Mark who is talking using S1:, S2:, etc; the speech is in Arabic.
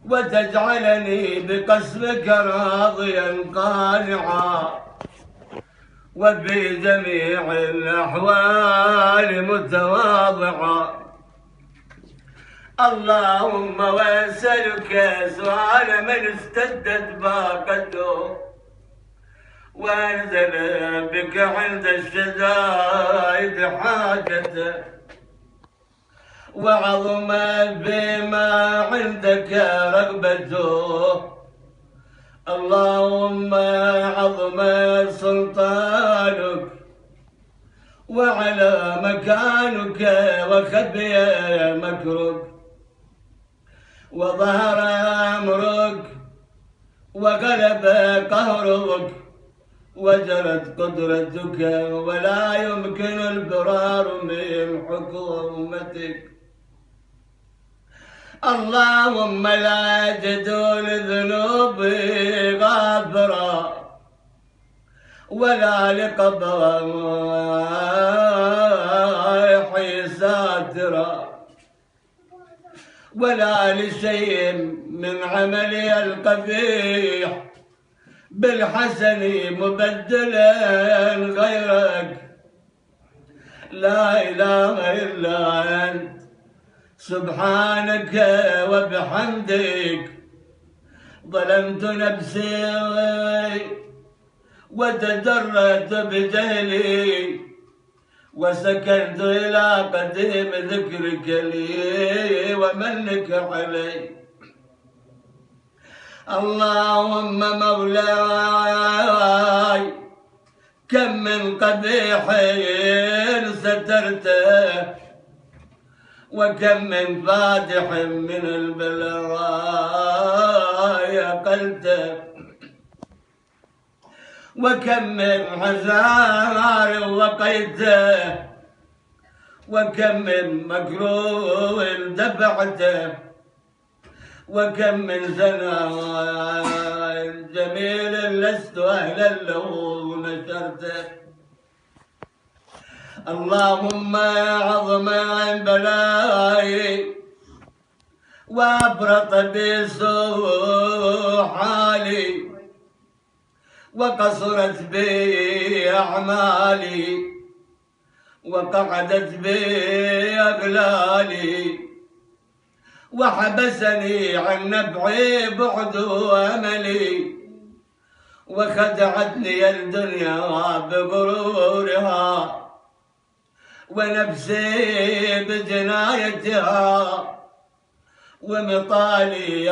S1: وتجعلني بقسمك راضيا قانعا، وفي جميع الأحوال متواضعا. اللهم واسألك سؤال من استدت باقته وانزل بك عند الشدائد حاجته، وعظم بما عندك رغبته. اللهم عظم سلطانك وعلى مكانك وخبي مكرك وظهر أمرك وغلب قهرك وجرت قدرتك، ولا يمكن الفرار من حكومتك. اللهم لا أجد لذنوبي غافرا ولا لقبائحي ساترا ولا لشيء من عملي القبيح بالحسن مبدلا غيرك. لا إله إلا أنت سبحانك وبحمدك. ظلمت نفسي وتجرأت بجهلي وسكنت إلى قديم ذكرك لي ومنك علي. اللهم مولاي كم من قبيح سترته وكم من فاتح من البلايا قلته، وكم من حزار وقيته، وكم من مكروه دفعته، وكم من زنا جميل لست أهلا له نشرته. اللهم عظم بلائي وأفرط بسوء حالي وقصرت بي أعمالي وقعدت بي أغلالي وحبسني عن نفعي بعد أملي وخدعتني الدنيا بغرورها ونفسي بجنايتها ومطالي